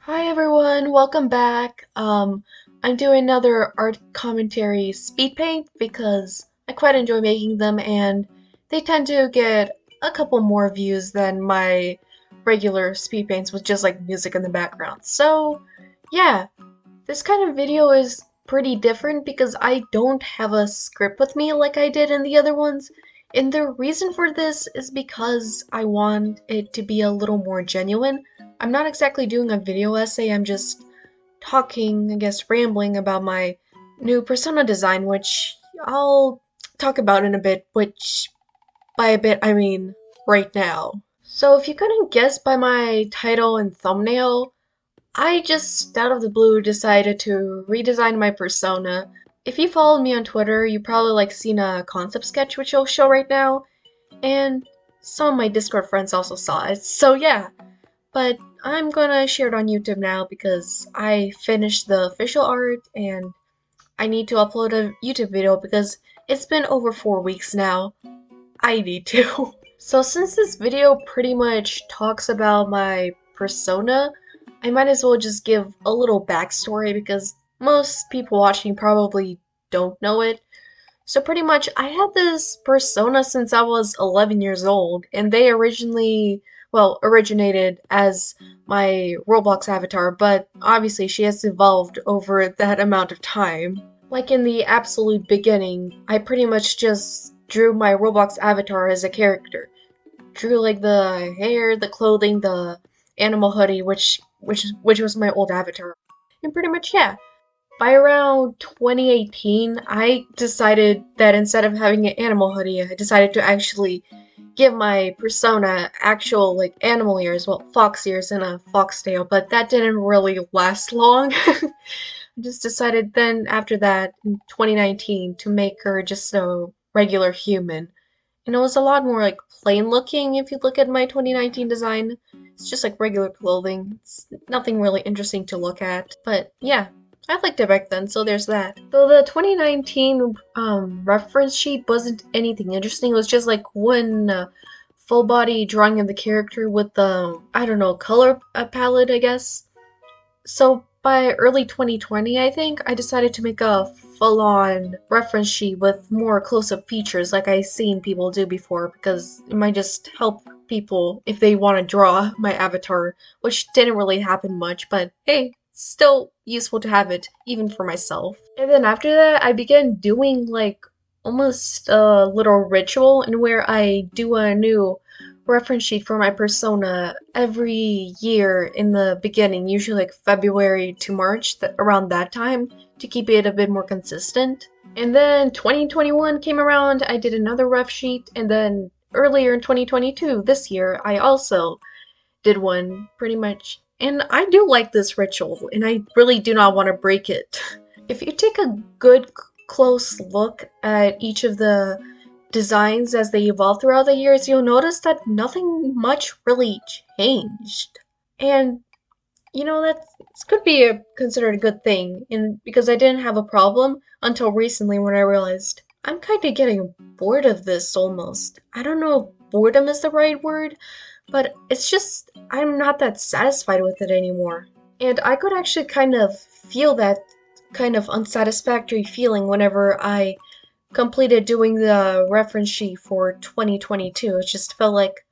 Hi everyone, welcome back. I'm doing another art commentary speed paint because I quite enjoy making them and they tend to get a couple more views than my regular speed paints with just like music in the background. So yeah, this kind of video is pretty different because I don't have a script with me like I did in the other ones. And the reason for this is because I want it to be a little more genuine. I'm not exactly doing a video essay, I'm just talking, I guess, rambling about my new persona design, which I'll talk about in a bit, which by a bit I mean right now. So if you couldn't guess by my title and thumbnail, I just out of the blue decided to redesign my persona. If you followed me on Twitter, you probably seen a concept sketch which I'll show right now, and some of my Discord friends also saw it. So yeah, but I'm gonna share it on YouTube now because I finished the official art and I need to upload a YouTube video because it's been over 4 weeks now. I need to. So since this video pretty much talks about my persona, I might as well just give a little backstory because most people watching probably don't know it. So pretty much I had this persona since I was 11 years old, and they originated as my Roblox avatar, but obviously she has evolved over that amount of time. Like in the absolute beginning, I pretty much just drew my Roblox avatar as a character. Drew like the hair, the clothing, the animal hoodie, which was my old avatar. And pretty much yeah. By around 2018, I decided that instead of having an animal hoodie, I decided to actually give my persona actual animal ears, well, fox ears and a fox tail, but that didn't really last long. I just decided then after that in 2019 to make her just a regular human. And it was a lot more plain looking if you look at my 2019 design. It's just like regular clothing. It's nothing really interesting to look at. But yeah, I liked it back then, so there's that. Though the 2019 reference sheet wasn't anything interesting. It was just like one full body drawing of the character with the, I don't know, color palette, I guess. So by early 2020, I think, I decided to make a full-on reference sheet with more close-up features like I've seen people do before because it might just help people if they want to draw my avatar, which didn't really happen much, but hey, still useful to have it, even for myself. And then after that, I began doing almost a little ritual in where I do a new reference sheet for my persona every year in the beginning, usually like February to March, around that time, to keep it a bit more consistent. And then 2021 came around, I did another ref sheet, and then earlier in 2022, this year, I also did one pretty much. And I do like this ritual, and I really do not want to break it. If you take a good close look at each of the designs as they evolve throughout the years, you'll notice that nothing much really changed. And you know that could be considered a good thing, and because I didn't have a problem until recently when I realized I'm kind of getting bored of this almost. I don't know if boredom is the right word, but it's just I'm not that satisfied with it anymore. And I could actually kind of feel that kind of unsatisfactory feeling whenever I completed doing the reference sheet for 2022. It just felt like,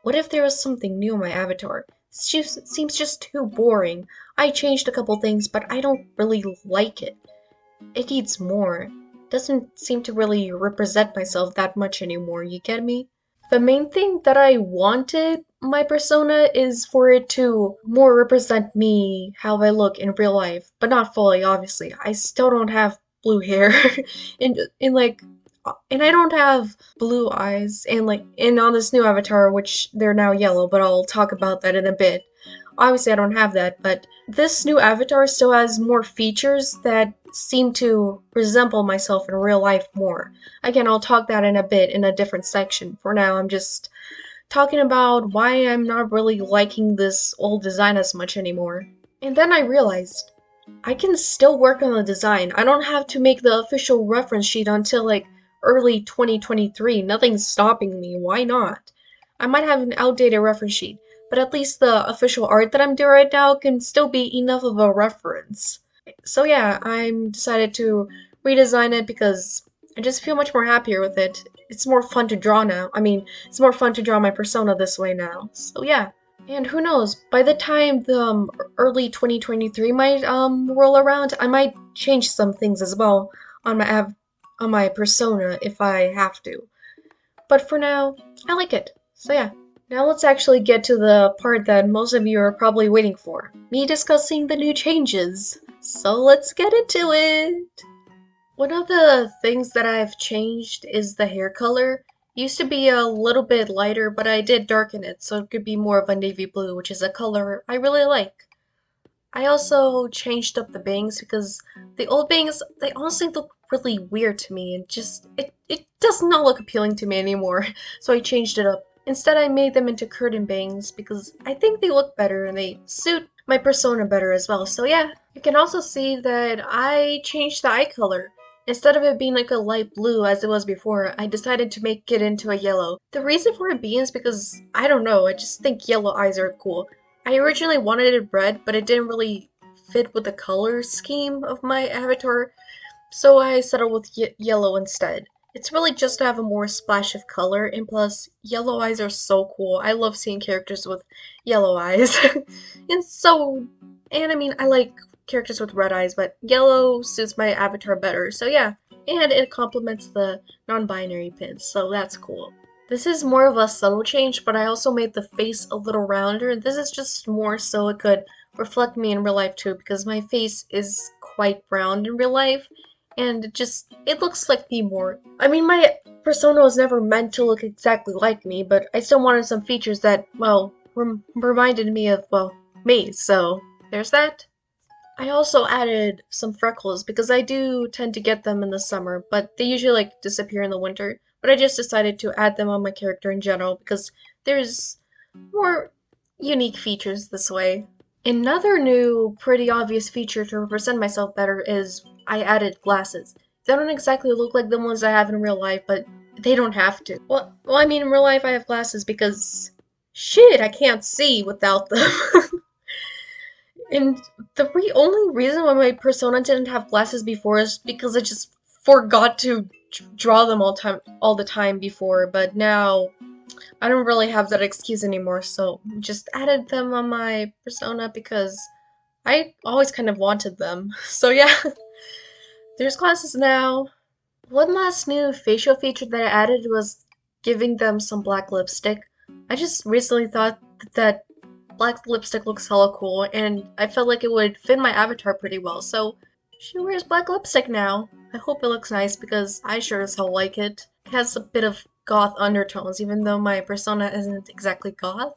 what if there was something new in my avatar? It seems just too boring. I changed a couple things, but I don't really like it. It needs more. Doesn't seem to really represent myself that much anymore, you get me? The main thing that I wanted my persona is for it to more represent me, how I look in real life, but not fully, obviously. I still don't have blue hair in and I don't have blue eyes and on this new avatar, which they're now yellow, but I'll talk about that in a bit. Obviously I don't have that, but this new avatar still has more features that seem to resemble myself in real life more. Again, I'll talk that in a bit in a different section. For now, I'm just talking about why I'm not really liking this old design as much anymore. And then I realized I can still work on the design. I don't have to make the official reference sheet until early 2023. Nothing's stopping me. Why not? I might have an outdated reference sheet, but at least the official art that I'm doing right now can still be enough of a reference. So yeah, I'm decided to redesign it because I just feel much more happier with it. It's more fun to draw now. I mean, it's more fun to draw my persona this way now. So yeah. And who knows, by the time the early 2023 might roll around, I might change some things as well on my persona if I have to. But for now, I like it. So yeah. Now let's actually get to the part that most of you are probably waiting for. Me discussing the new changes. So let's get into it! One of the things that I've changed is the hair color. It used to be a little bit lighter, but I did darken it so it could be more of a navy blue, which is a color I really like. I also changed up the bangs because the old bangs, they honestly look really weird to me and it does not look appealing to me anymore. So I changed it up. Instead, I made them into curtain bangs because I think they look better and they suit my persona better as well. So yeah, you can also see that I changed the eye color. Instead of it being like a light blue as it was before, I decided to make it into a yellow. The reason for it being is because, I don't know, I just think yellow eyes are cool. I originally wanted it red, but it didn't really fit with the color scheme of my avatar, so I settled with yellow instead. It's really just to have a more splash of color, and plus, yellow eyes are so cool. I love seeing characters with yellow eyes. And I mean, I like characters with red eyes, but yellow suits my avatar better, so yeah. And it complements the non-binary pins, so that's cool. This is more of a subtle change, but I also made the face a little rounder. This is just more so it could reflect me in real life too, because my face is quite round in real life, and it looks like me more. I mean, my persona was never meant to look exactly like me, but I still wanted some features that, well, reminded me of, well, me, so there's that. I also added some freckles because I do tend to get them in the summer, but they usually like disappear in the winter. But I just decided to add them on my character in general because there's more unique features this way. Another new, pretty obvious feature to represent myself better is I added glasses. They don't exactly look like the ones I have in real life, but they don't have to. Well, I mean, in real life I have glasses because shit, I can't see without them. And the only reason why my persona didn't have glasses before is because I just forgot to draw them all the time before, but now I don't really have that excuse anymore, so just added them on my persona because I always kind of wanted them. So yeah, there's glasses now. One last new facial feature that I added was giving them some black lipstick. I just recently thought that black lipstick looks hella cool, and I felt like it would fit my avatar pretty well, so she wears black lipstick now. I hope it looks nice because I sure as hell like it. It has a bit of goth undertones, even though my persona isn't exactly goth.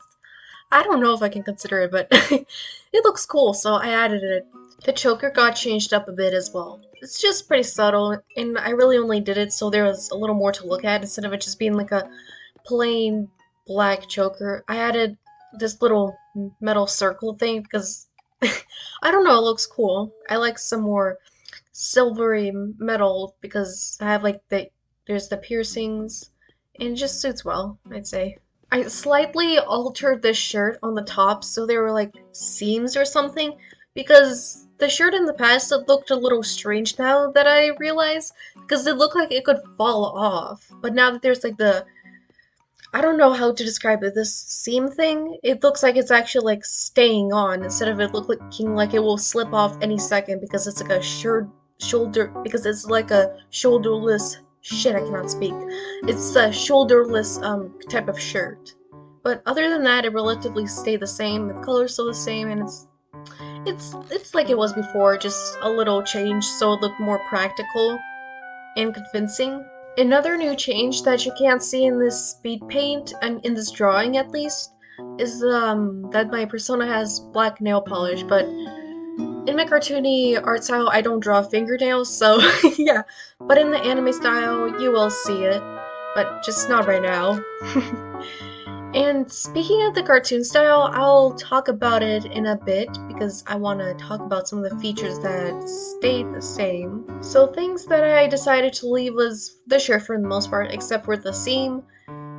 I don't know if I can consider it, but it looks cool, so I added it. The choker got changed up a bit as well. It's just pretty subtle, and I really only did it so there was a little more to look at instead of it just being like a plain black choker. I added this little metal circle thing because I don't know, it looks cool. I like some more silvery metal because I have like there's the piercings and it just suits well, I'd say. I slightly altered the shirt on the top so there were like seams or something because the shirt in the past it looked a little strange now that I realize because it looked like it could fall off. But now that there's like I don't know how to describe it, this seam thing, it looks like it's actually like staying on instead of it looking like it will slip off any second because it's like a because it's like a shoulderless, shit I cannot speak, it's a shoulderless type of shirt. But other than that, it relatively stayed the same, the color's still the same, and it's like it was before, just a little change so it looked more practical and convincing. Another new change that you can't see in this speed paint, and in this drawing at least, is that my persona has black nail polish, but in my cartoony art style I don't draw fingernails, so yeah. But in the anime style you will see it, but just not right now. And speaking of the cartoon style, I'll talk about it in a bit because I want to talk about some of the features that stayed the same. So things that I decided to leave was the shirt for the most part, except for the seam.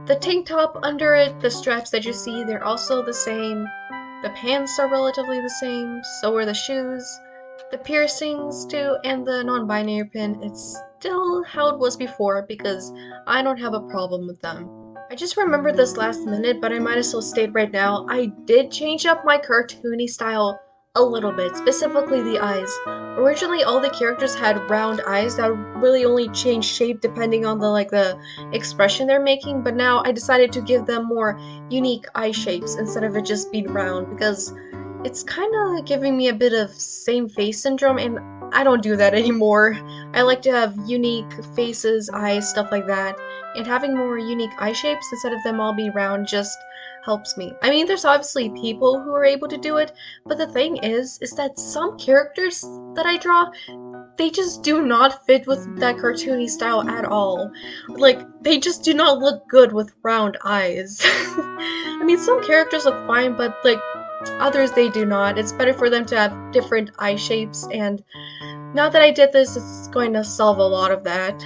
The tank top under it, the straps that you see, they're also the same. The pants are relatively the same, so are the shoes. The piercings too, and the non-binary pin, it's still how it was before because I don't have a problem with them. I just remembered this last minute, but I might as well state right now, I did change up my cartoony style a little bit, specifically the eyes. Originally, all the characters had round eyes that really only changed shape depending on the expression they're making, but now I decided to give them more unique eye shapes instead of it just being round because it's kind of giving me a bit of same face syndrome, and I don't do that anymore. I like to have unique faces, eyes, stuff like that, and having more unique eye shapes instead of them all being round just helps me. I mean, there's obviously people who are able to do it, but the thing is that some characters that I draw, they just do not fit with that cartoony style at all. Like, they just do not look good with round eyes. I mean, some characters look fine, but like, others they do not. It's better for them to have different eye shapes, and now that I did this, it's going to solve a lot of that.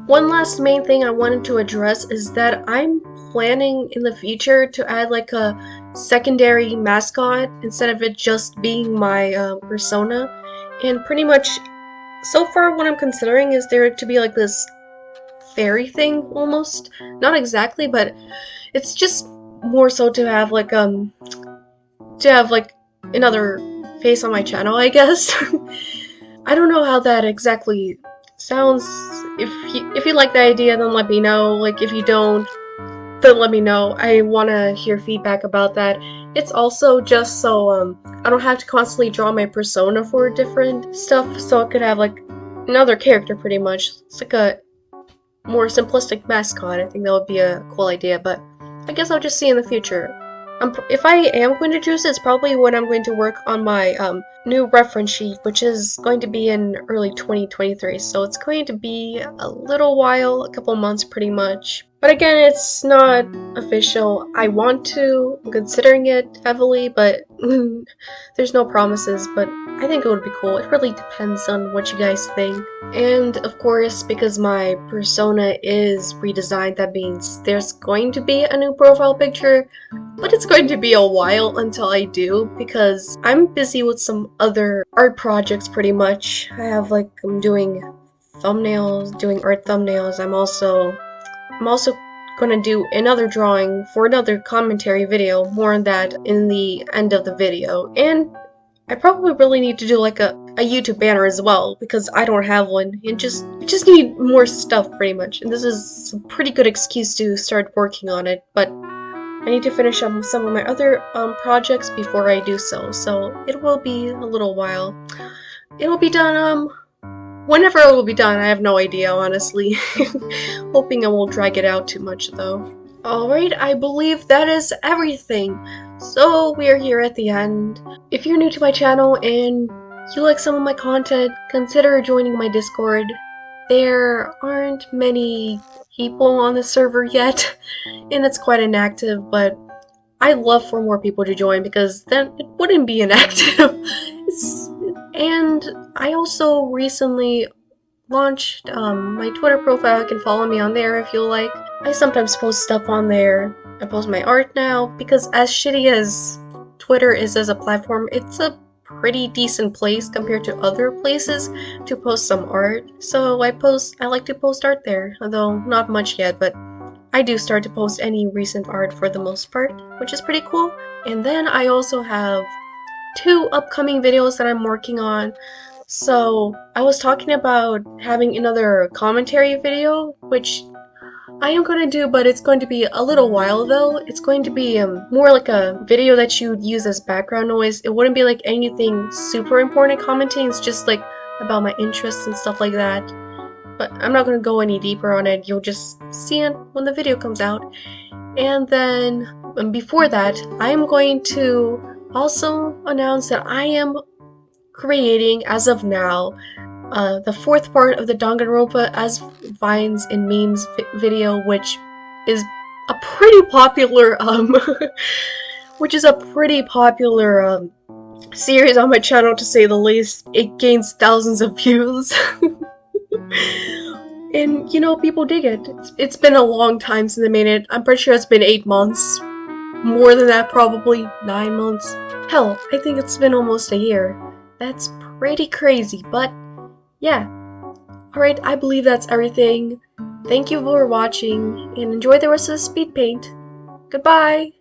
One last main thing I wanted to address is that I'm planning in the future to add like a secondary mascot instead of it just being my persona, and pretty much so far what I'm considering is there to be like this fairy thing almost. Not exactly, but it's just more so to have like another face on my channel, I guess. I don't know how that exactly sounds. If you like the idea, then let me know. Like, if you don't, then let me know. I want to hear feedback about that. It's also just so I don't have to constantly draw my persona for different stuff, so I could have like another character pretty much. It's like a more simplistic mascot. I think that would be a cool idea, but I guess I'll just see in the future. If I am going to choose, it's probably when I'm going to work on my new reference sheet, which is going to be in early 2023, so it's going to be a little while, a couple months pretty much. But again, it's not official. I want to, I'm considering it heavily, but there's no promises, but I think it would be cool. It really depends on what you guys think. And of course, because my persona is redesigned, that means there's going to be a new profile picture, but it's going to be a while until I do because I'm busy with some other art projects pretty much. I'm doing thumbnails, doing art thumbnails. I'm also gonna do another drawing for another commentary video, more on that in the end of the video. And I probably really need to do like a YouTube banner as well, because I don't have one, and just need more stuff pretty much. And this is a pretty good excuse to start working on it, but I need to finish up some of my other projects before I do so it will be a little while. It will be done whenever it will be done. I have no idea, honestly. Hoping I won't drag it out too much though. Alright, I believe that is everything. So we are here at the end. If you're new to my channel and you like some of my content, consider joining my Discord. There aren't many people on the server yet, and it's quite inactive, but I'd love for more people to join because then it wouldn't be inactive. And I also recently launched my Twitter profile. You can follow me on there if you like. I sometimes post stuff on there. I post my art now because as shitty as Twitter is as a platform, it's a pretty decent place compared to other places to post some art. So I like to post art there, although not much yet, but I do start to post any recent art for the most part, which is pretty cool. And then I also have 2 upcoming videos that I'm working on. So I was talking about having another commentary video, which I am going to do, but it's going to be a little while though. It's going to be more like a video that you would use as background noise. It wouldn't be like anything super important commenting, it's just like about my interests and stuff like that. But I'm not going to go any deeper on it, you'll just see it when the video comes out. And then before that, I am going to also announce that I am creating, as of now, the 4th part of the Danganronpa as Vines and Memes video, which is a pretty popular series on my channel, to say the least. It gains thousands of views. And you know, people dig it. It's been a long time since they made it. I'm pretty sure it's been 8 months. More than that, probably 9 months. Hell, I think it's been almost a year. That's pretty crazy, but yeah. Alright, I believe that's everything. Thank you for watching, and enjoy the rest of the speed paint. Goodbye!